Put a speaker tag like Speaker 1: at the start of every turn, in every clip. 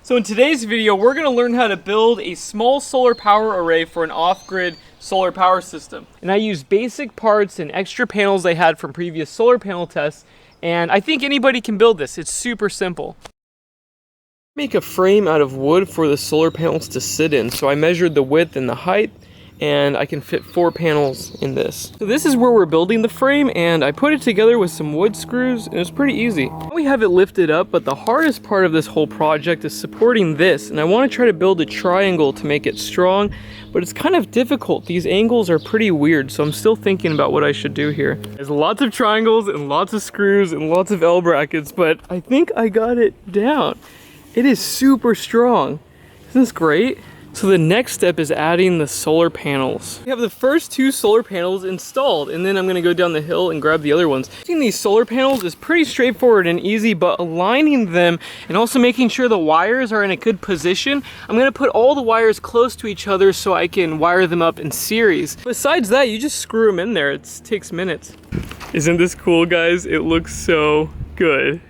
Speaker 1: So in today's video, we're going to learn how to build a small solar power array for an off-grid solar power system. And I used basic parts and extra panels I had from previous solar panel tests, and I think anybody can build this. It's super simple. Make a frame out of wood for the solar panels to sit in. So I measured the width and the height, and I can fit 4 panels in this. So this is where we're building the frame, and I put it together with some wood screws, and it's pretty easy. We have it lifted up, but the hardest part of this whole project is supporting this, and I want to try to build a triangle to make it strong, but it's kind of difficult. These angles are pretty weird, so I'm still thinking about what I should do here. There's lots of triangles and lots of screws and lots of L brackets, but I think I got it down. It is super strong. Isn't this great? So the next step is adding the solar panels. We have the first 2 solar panels installed, and then I'm gonna go down the hill and grab the other ones. Using these solar panels is pretty straightforward and easy, but aligning them and also making sure the wires are in a good position, I'm gonna put all the wires close to each other so I can wire them up in series. Besides that, you just screw them in there. It takes minutes. Isn't this cool, guys? It looks so good.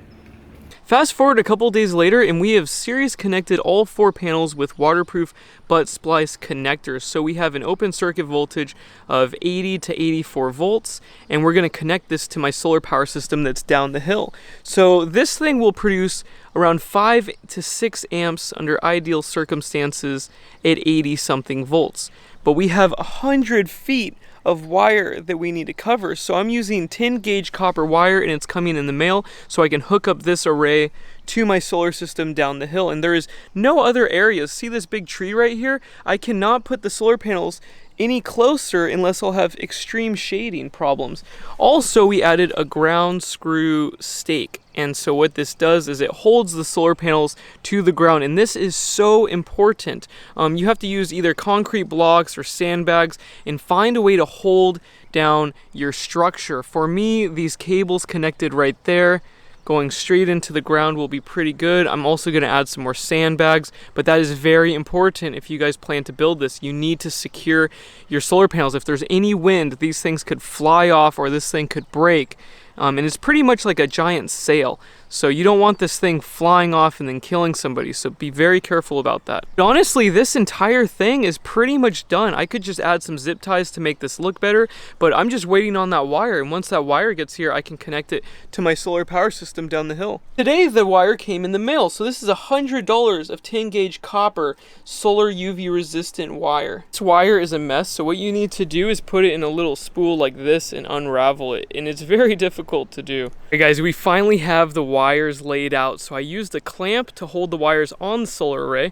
Speaker 1: Fast forward a couple days later, and we have series connected all 4 panels with waterproof butt splice connectors. So we have an open circuit voltage of 80 to 84 volts, and we're going to connect this to my solar power system that's down the hill. So this thing will produce around 5 to 6 amps under ideal circumstances at 80 something volts. But we have 100 feet of wire that we need to cover. So I'm using 10 gauge copper wire, and it's coming in the mail so I can hook up this array to my solar system down the hill. And there is no other areas. See this big tree right here? I cannot put the solar panels any closer unless I'll have extreme shading problems. Also, we added a ground screw stake. And so what this does is it holds the solar panels to the ground, and this is so important. You have to use either concrete blocks or sandbags and find a way to hold down your structure. For me, these cables connected right there, going straight into the ground, will be pretty good. I'm also going to add some more sandbags, but that is very important if you guys plan to build this. You need to secure your solar panels. If there's any wind, these things could fly off or this thing could break. And it's pretty much like a giant sail. So you don't want this thing flying off and then killing somebody. So be very careful about that. But honestly, this entire thing is pretty much done. I could just add some zip ties to make this look better, but I'm just waiting on that wire. And once that wire gets here, I can connect it to my solar power system down the hill. Today, the wire came in the mail. So this is $100 of 10 gauge copper solar UV resistant wire. This wire is a mess. So what you need to do is put it in a little spool like this and unravel it. And it's very difficult to do. Hey guys, we finally have the wires laid out. So I used a clamp to hold the wires on the solar array,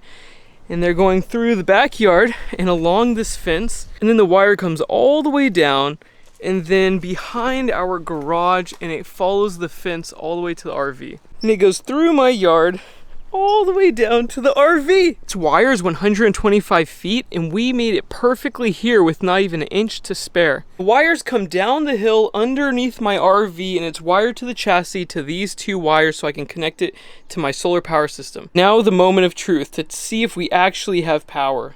Speaker 1: and they're going through the backyard and along this fence, and then the wire comes all the way down and then behind our garage, and it follows the fence all the way to the RV, and it goes through my yard all the way down to the RV. This wire is 125 feet, and we made it perfectly here with not even an inch to spare. The wires come down the hill underneath my RV, and it's wired to the chassis to these 2 wires so I can connect it to my solar power system. Now the moment of truth to see if we actually have power.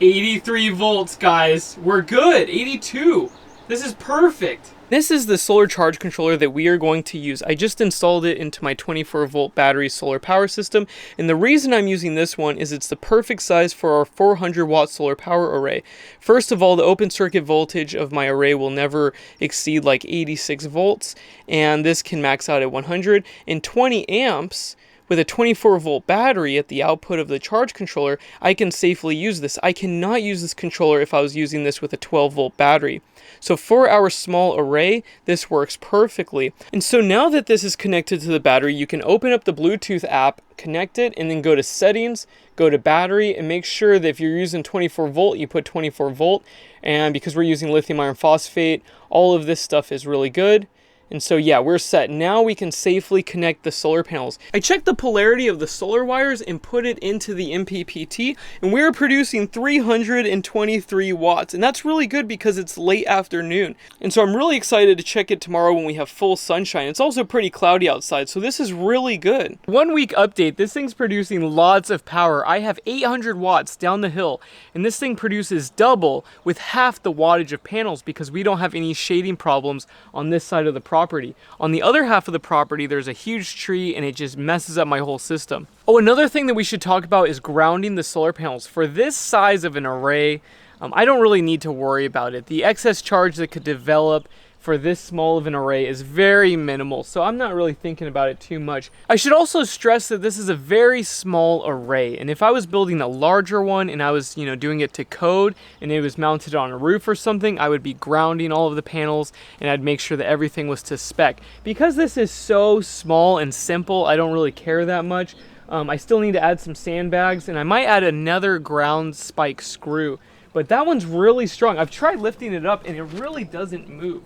Speaker 1: 83 volts, guys. We're good. 82. This is perfect. This is the solar charge controller that we are going to use. I just installed it into my 24 volt battery solar power system, and the reason I'm using this one is it's the perfect size for our 400 watt solar power array. First of all, the open circuit voltage of my array will never exceed like 86 volts, and this can max out at 100, and 20 amps. With a 24 volt battery at the output of the charge controller, I can safely use this. I cannot use this controller if I was using this with a 12 volt battery. So for our small array, this works perfectly. And so now that this is connected to the battery, you can open up the Bluetooth app, connect it, and then go to settings, go to battery, and make sure that if you're using 24 volt, you put 24 volt. And because we're using lithium iron phosphate, all of this stuff is really good. And so yeah, we're set. Now we can safely connect the solar panels. I checked the polarity of the solar wires and put it into the MPPT, and we're producing 323 watts. And that's really good because it's late afternoon. And so I'm really excited to check it tomorrow when we have full sunshine. It's also pretty cloudy outside, so this is really good. 1 week update, this thing's producing lots of power. I have 800 watts down the hill, and this thing produces double with half the wattage of panels because we don't have any shading problems on this side of the property. property. On the other half of the property, there's a huge tree and it just messes up my whole system. Oh, another thing that we should talk about is grounding the solar panels. For this size of an array, I don't really need to worry about it. The excess charge that could develop for this small of an array is very minimal, so I'm not really thinking about it too much. I should also stress that this is a very small array, and if I was building a larger one and I was, doing it to code and it was mounted on a roof or something, I would be grounding all of the panels and I'd make sure that everything was to spec. Because this is so small and simple, I don't really care that much. I still need to add some sandbags, and I might add another ground spike screw, but that one's really strong. I've tried lifting it up and it really doesn't move.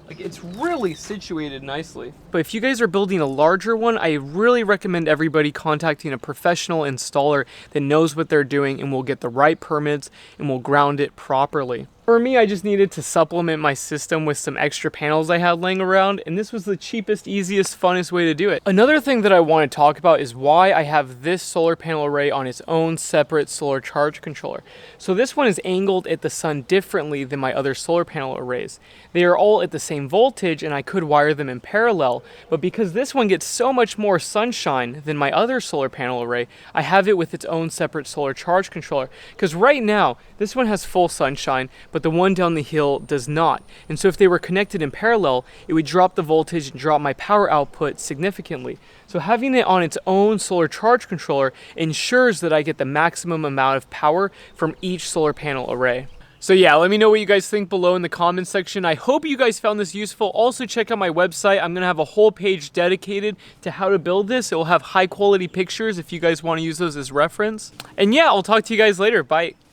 Speaker 1: Like, it's really situated nicely. But if you guys are building a larger one, I really recommend everybody contacting a professional installer that knows what they're doing and will get the right permits and will ground it properly. For me, I just needed to supplement my system with some extra panels I had laying around, and this was the cheapest, easiest, funnest way to do it. Another thing that I want to talk about is why I have this solar panel array on its own separate solar charge controller. So this one is angled at the sun differently than my other solar panel arrays. They are all at the same voltage and I could wire them in parallel, but because this one gets so much more sunshine than my other solar panel array, I have it with its own separate solar charge controller. Because right now, this one has full sunshine, but the one down the hill does not. And so if they were connected in parallel, it would drop the voltage and drop my power output significantly. So having it on its own solar charge controller ensures that I get the maximum amount of power from each solar panel array. So yeah, let me know what you guys think below in the comments section. I hope you guys found this useful. Also check out my website. I'm gonna have a whole page dedicated to how to build this. It will have high quality pictures if you guys want to use those as reference. And yeah, I'll talk to you guys later. Bye.